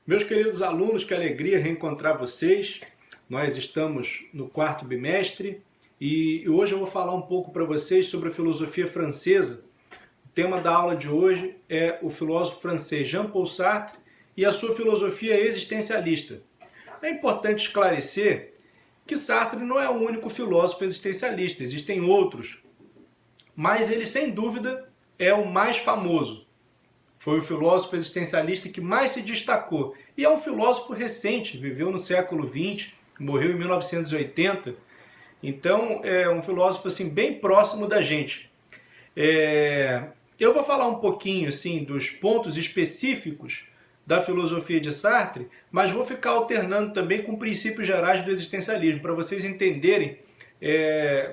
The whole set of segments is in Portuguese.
Meus queridos alunos, que alegria reencontrar vocês. Nós estamos no quarto bimestre e hoje eu vou falar um pouco para vocês sobre a filosofia francesa. O tema da aula de hoje é o filósofo francês Jean-Paul Sartre e a sua filosofia existencialista. É importante esclarecer que Sartre não é o único filósofo existencialista, existem outros, mas ele sem dúvida é o mais famoso. Foi o filósofo existencialista que mais se destacou. E é um filósofo recente, viveu no século XX, morreu em 1980. Então é um filósofo assim, bem próximo da gente. Eu vou falar um pouquinho assim, dos pontos específicos da filosofia de Sartre, mas vou ficar alternando também com princípios gerais do existencialismo, para vocês entenderem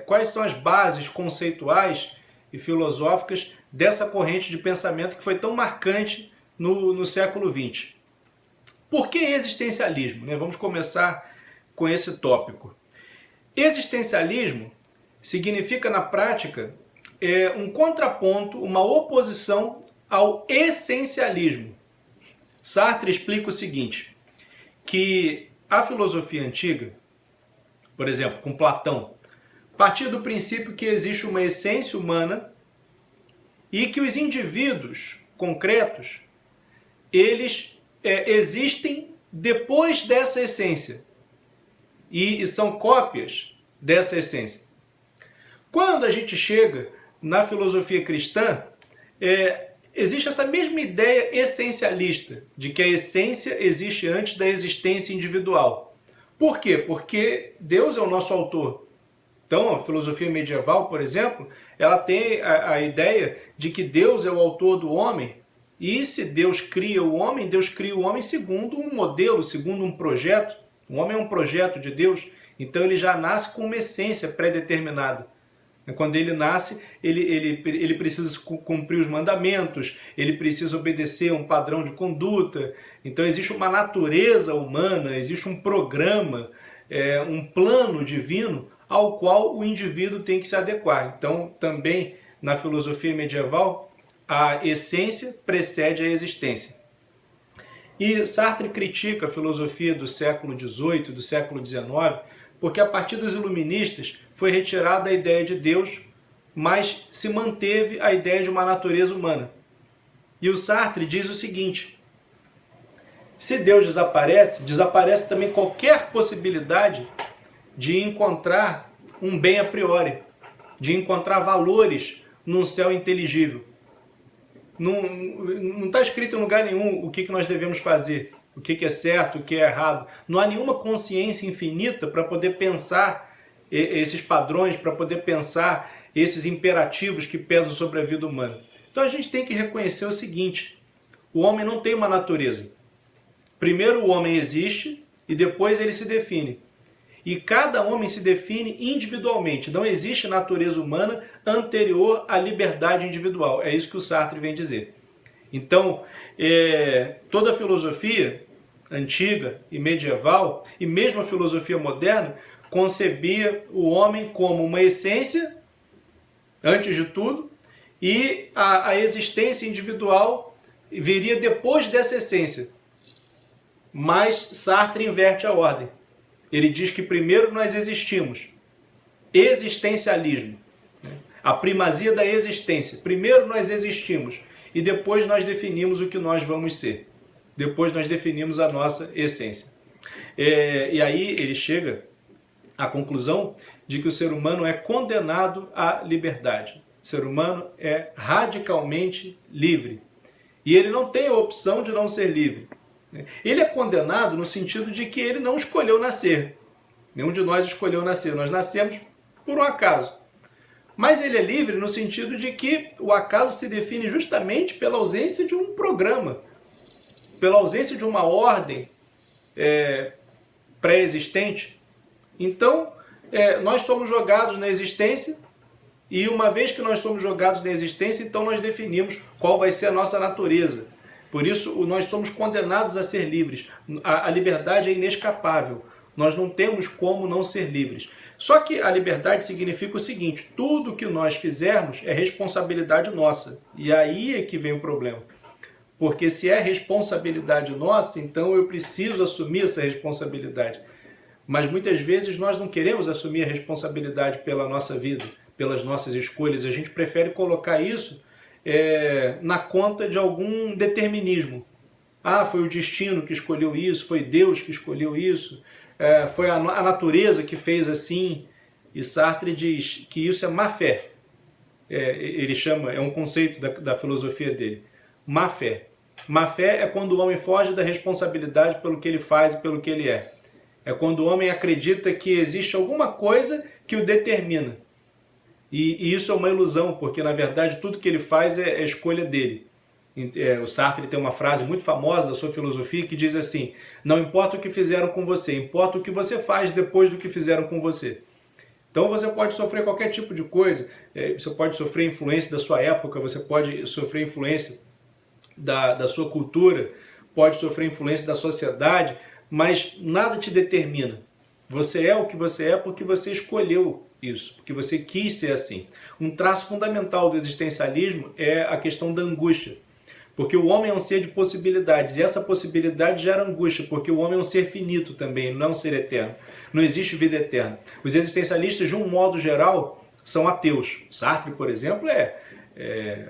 quais são as bases conceituais e filosóficas dessa corrente de pensamento que foi tão marcante no século XX. Por que existencialismo? Vamos começar com esse tópico. Existencialismo significa, na prática, um contraponto, uma oposição ao essencialismo. Sartre explica o seguinte, que a filosofia antiga, por exemplo, com Platão, partia do princípio que existe uma essência humana e que os indivíduos concretos, eles existem depois dessa essência e são cópias dessa essência. Quando a gente chega na filosofia cristã, existe essa mesma ideia essencialista, de que a essência existe antes da existência individual. Por quê? Porque Deus é o nosso autor. Então, a filosofia medieval, por exemplo, ela tem a ideia de que Deus é o autor do homem, e se Deus cria o homem segundo um modelo, segundo um projeto. O homem é um projeto de Deus, então ele já nasce com uma essência pré-determinada. Quando ele nasce, ele precisa cumprir os mandamentos, ele precisa obedecer a um padrão de conduta. Então existe uma natureza humana, existe um programa, um plano divino ao qual o indivíduo tem que se adequar. Então, também na filosofia medieval, a essência precede a existência. E Sartre critica a filosofia do século XVIII, do século XIX, porque a partir dos iluministas foi retirada a ideia de Deus, mas se manteve a ideia de uma natureza humana. E o Sartre diz o seguinte: se Deus desaparece, desaparece também qualquer possibilidade de encontrar um bem a priori, de encontrar valores num céu inteligível. Não está escrito em lugar nenhum o que nós devemos fazer, o que é certo, o que é errado. Não há nenhuma consciência infinita para poder pensar esses padrões, para poder pensar esses imperativos que pesam sobre a vida humana. Então a gente tem que reconhecer o seguinte: o homem não tem uma natureza. Primeiro o homem existe e depois ele se define. E cada homem se define individualmente. Não existe natureza humana anterior à liberdade individual. É isso que o Sartre vem dizer. Então, toda a filosofia antiga e medieval, e mesmo a filosofia moderna, concebia o homem como uma essência, antes de tudo, e a existência individual viria depois dessa essência. Mas Sartre inverte a ordem. Ele diz que primeiro nós existimos. Existencialismo. A primazia da existência. Primeiro nós existimos e depois nós definimos o que nós vamos ser. Depois nós definimos a nossa essência. E aí ele chega à conclusão de que o ser humano é condenado à liberdade. O ser humano é radicalmente livre. E ele não tem a opção de não ser livre. Ele é condenado no sentido de que ele não escolheu nascer. Nenhum de nós escolheu nascer. Nós nascemos por um acaso. Mas ele é livre no sentido de que o acaso se define justamente pela ausência de um programa, pela ausência de uma ordem pré-existente. Então, nós somos jogados na existência, e uma vez que nós somos jogados na existência, então nós definimos qual vai ser a nossa natureza. Por isso, nós somos condenados a ser livres. A liberdade é inescapável. Nós não temos como não ser livres. Só que a liberdade significa o seguinte: tudo que nós fizermos é responsabilidade nossa. E aí é que vem o problema. Porque se é responsabilidade nossa, então eu preciso assumir essa responsabilidade. Mas muitas vezes nós não queremos assumir a responsabilidade pela nossa vida, pelas nossas escolhas. A gente prefere colocar isso na conta de algum determinismo. Ah, foi o destino que escolheu isso, foi Deus que escolheu isso, foi a natureza que fez assim. E Sartre diz que isso é má fé. Ele chama, é um conceito da filosofia dele, má fé. Má fé é quando o homem foge da responsabilidade pelo que ele faz e pelo que ele é. É quando o homem acredita que existe alguma coisa que o determina. E isso é uma ilusão, porque na verdade tudo que ele faz é escolha dele. O Sartre tem uma frase muito famosa da sua filosofia que diz assim: não importa o que fizeram com você, importa o que você faz depois do que fizeram com você. Então você pode sofrer qualquer tipo de coisa, você pode sofrer influência da sua época, você pode sofrer influência da sua cultura, pode sofrer influência da sociedade, mas nada te determina. Você é o que você é porque você escolheu isso, porque você quis ser assim. Um traço fundamental do existencialismo é a questão da angústia. Porque o homem é um ser de possibilidades, e essa possibilidade gera angústia, porque o homem é um ser finito também, não é um ser eterno. Não existe vida eterna. Os existencialistas, de um modo geral, são ateus. Sartre, por exemplo, é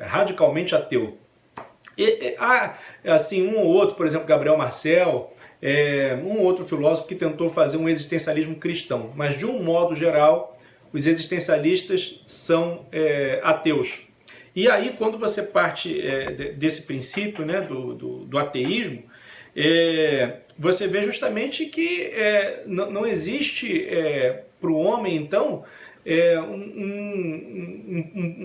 radicalmente ateu. Há, assim, um ou outro, por exemplo, Gabriel Marcel, um ou outro filósofo que tentou fazer um existencialismo cristão. Mas, de um modo geral, os existencialistas são ateus. E aí, quando você parte desse princípio, né, do ateísmo, você vê justamente que não existe para o homem, então,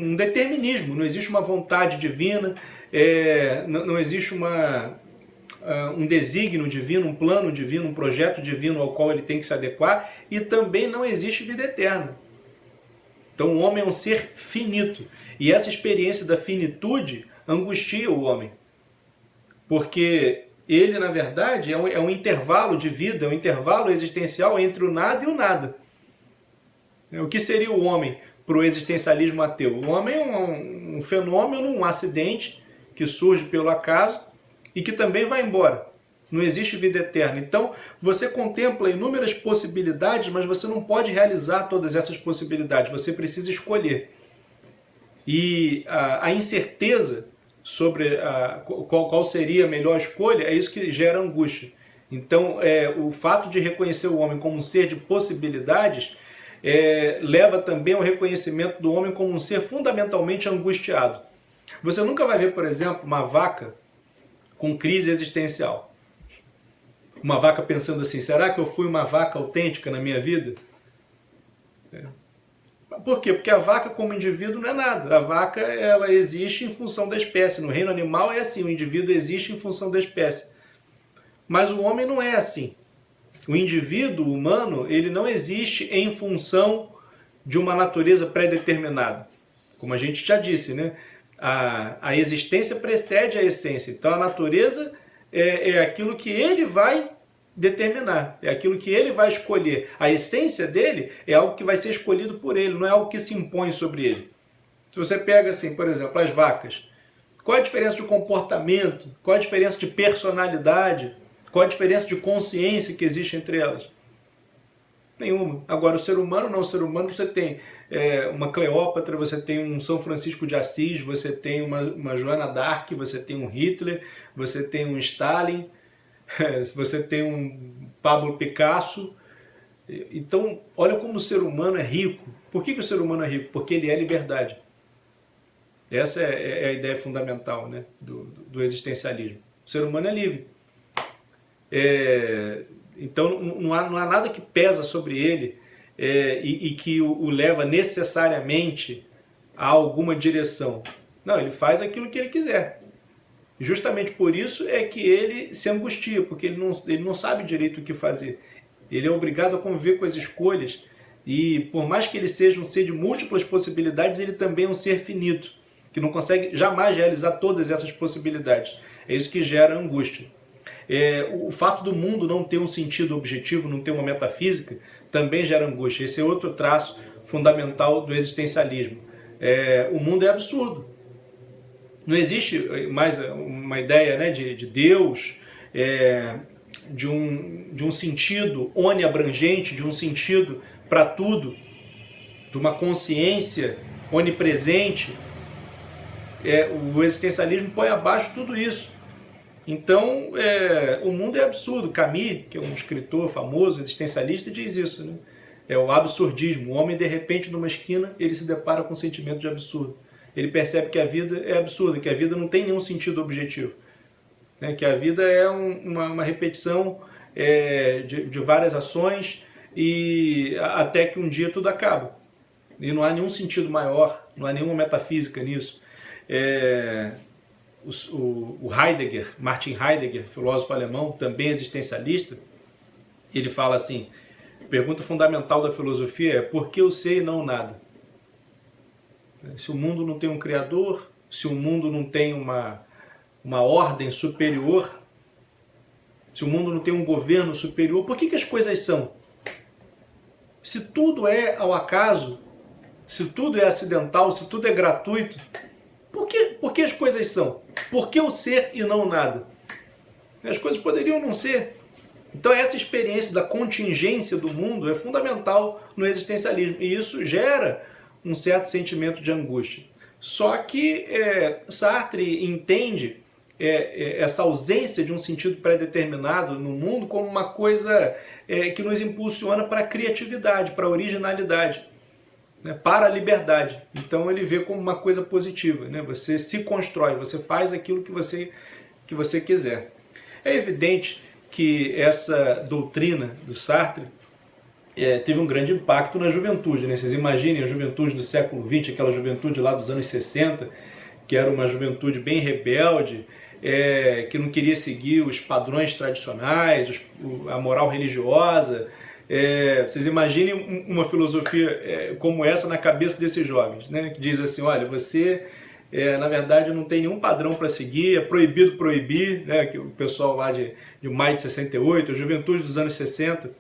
um determinismo, não existe uma vontade divina, não existe um desígnio divino, um plano divino, um projeto divino ao qual ele tem que se adequar, e também não existe vida eterna. Então o homem é um ser finito. E essa experiência da finitude angustia o homem. Porque ele, na verdade, é um intervalo de vida, é um intervalo existencial entre o nada e o nada. O que seria o homem para o existencialismo ateu? O homem é um fenômeno, um acidente que surge pelo acaso e que também vai embora. Não existe vida eterna. Então, você contempla inúmeras possibilidades, mas você não pode realizar todas essas possibilidades. Você precisa escolher. E a incerteza sobre qual seria a melhor escolha é isso que gera angústia. Então, o fato de reconhecer o homem como um ser de possibilidades leva também ao reconhecimento do homem como um ser fundamentalmente angustiado. Você nunca vai ver, por exemplo, uma vaca com crise existencial. Uma vaca pensando assim: será que eu fui uma vaca autêntica na minha vida? Por quê? Porque a vaca como indivíduo não é nada. A vaca, ela existe em função da espécie. No reino animal é assim, o indivíduo existe em função da espécie. Mas o homem não é assim. O indivíduo humano, ele não existe em função de uma natureza pré-determinada. Como a gente já disse, né? A existência precede a essência. Então a natureza é aquilo que ele vai determinar, é aquilo que ele vai escolher. A essência dele é algo que vai ser escolhido por ele, não é algo que se impõe sobre ele. Se você pega assim, por exemplo, as vacas, qual é a diferença de comportamento, qual é a diferença de personalidade, qual é a diferença de consciência que existe entre elas? Nenhuma. Agora, o ser humano não, o ser humano você tem uma Cleópatra, você tem um São Francisco de Assis, você tem uma Joana d'Arc, você tem um Hitler, você tem um Stalin, você tem um Pablo Picasso. Então, olha como o ser humano é rico. Por que o ser humano é rico? Porque ele é liberdade. Essa é a ideia fundamental, né, do existencialismo. O ser humano é livre. Então não há nada que pesa sobre ele e que o leva necessariamente a alguma direção. Não, ele faz aquilo que ele quiser. Justamente por isso é que ele se angustia, porque ele não sabe direito o que fazer. Ele é obrigado a conviver com as escolhas e por mais que ele seja um ser de múltiplas possibilidades, ele também é um ser finito, que não consegue jamais realizar todas essas possibilidades. É isso que gera angústia. O fato do mundo não ter um sentido objetivo, não ter uma metafísica, também gera angústia. Esse é outro traço fundamental do existencialismo. O mundo é absurdo. Não existe mais uma ideia, né, de Deus, de um sentido oniabrangente, de um sentido para tudo, de uma consciência onipresente. O existencialismo põe abaixo tudo isso. Então, o mundo é absurdo. Camus, que é um escritor famoso, existencialista, diz isso, né? É o absurdismo. O homem, de repente, numa esquina, ele se depara com um sentimento de absurdo. Ele percebe que a vida é absurda, que a vida não tem nenhum sentido objetivo, né? Que a vida é uma repetição de várias ações, e até que um dia tudo acaba. E não há nenhum sentido maior, não há nenhuma metafísica nisso. O Heidegger, Martin Heidegger, filósofo alemão, também existencialista, ele fala assim: a pergunta fundamental da filosofia é por que eu sei e não nada? Se o mundo não tem um criador, se o mundo não tem uma ordem superior, se o mundo não tem um governo superior, por que as coisas são? Se tudo é ao acaso, se tudo é acidental, se tudo é gratuito, por que as coisas são? Por que o ser e não nada? As coisas poderiam não ser. Então essa experiência da contingência do mundo é fundamental no existencialismo, e isso gera um certo sentimento de angústia. Só que Sartre entende essa ausência de um sentido pré-determinado no mundo como uma coisa que nos impulsiona para a criatividade, para a originalidade, né, para a liberdade. Então ele vê como uma coisa positiva, né? Você se constrói, você faz aquilo que você quiser. É evidente que essa doutrina do Sartre teve um grande impacto na juventude, né? Vocês imaginem a juventude do século XX, aquela juventude lá dos anos 60, que era uma juventude bem rebelde, que não queria seguir os padrões tradicionais, a moral religiosa. Vocês imaginem uma filosofia como essa na cabeça desses jovens, né? Que diz assim: olha, você na verdade não tem nenhum padrão para seguir, é proibido proibir, né? Que o pessoal lá de maio de 68, a juventude dos anos 60,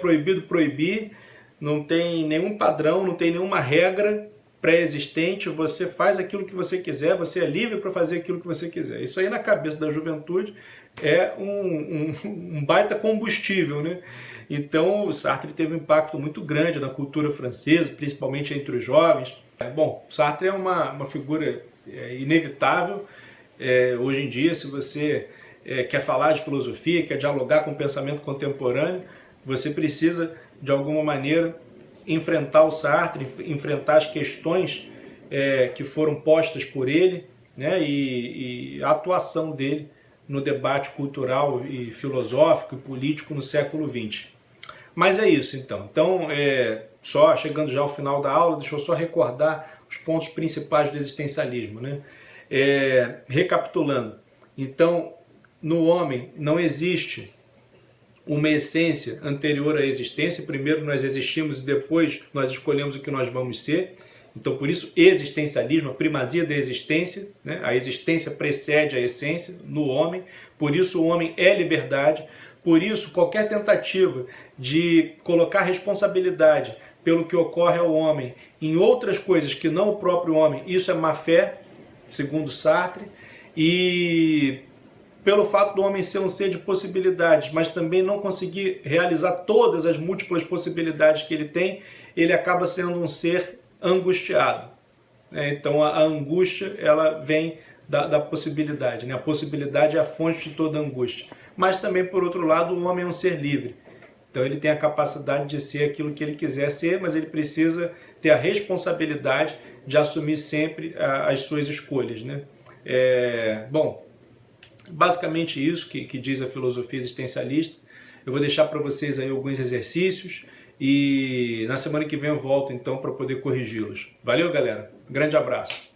proibido proibir, não tem nenhum padrão, não tem nenhuma regra pré-existente, você faz aquilo que você quiser, você é livre para fazer aquilo que você quiser. Isso aí na cabeça da juventude é um baita combustível, né? Então o Sartre teve um impacto muito grande na cultura francesa, principalmente entre os jovens. Bom, Sartre é uma figura inevitável. Hoje em dia, se você quer falar de filosofia, quer dialogar com o pensamento contemporâneo, você precisa, de alguma maneira, enfrentar o Sartre, enfrentar as questões que foram postas por ele, né, e a atuação dele no debate cultural e filosófico e político no século XX. Mas é isso, então. Só chegando já ao final da aula, deixa eu só recordar os pontos principais do existencialismo, né? Recapitulando, então, no homem não existe uma essência anterior à existência. Primeiro nós existimos e depois nós escolhemos o que nós vamos ser. Então, por isso, existencialismo, a primazia da existência, né? A existência precede a essência no homem. Por isso, o homem é liberdade. Por isso, qualquer tentativa de colocar responsabilidade pelo que ocorre ao homem em outras coisas que não o próprio homem, isso é má-fé, segundo Sartre. E pelo fato do homem ser um ser de possibilidades, mas também não conseguir realizar todas as múltiplas possibilidades que ele tem, ele acaba sendo um ser angustiado. Então a angústia, ela vem da possibilidade, né? A possibilidade é a fonte de toda angústia. Mas também, por outro lado, o homem é um ser livre. Então ele tem a capacidade de ser aquilo que ele quiser ser, mas ele precisa ter a responsabilidade de assumir sempre as suas escolhas, né? Bom, basicamente isso que diz a filosofia existencialista. Eu vou deixar para vocês aí alguns exercícios e na semana que vem eu volto então para poder corrigi-los. Valeu, galera. Grande abraço.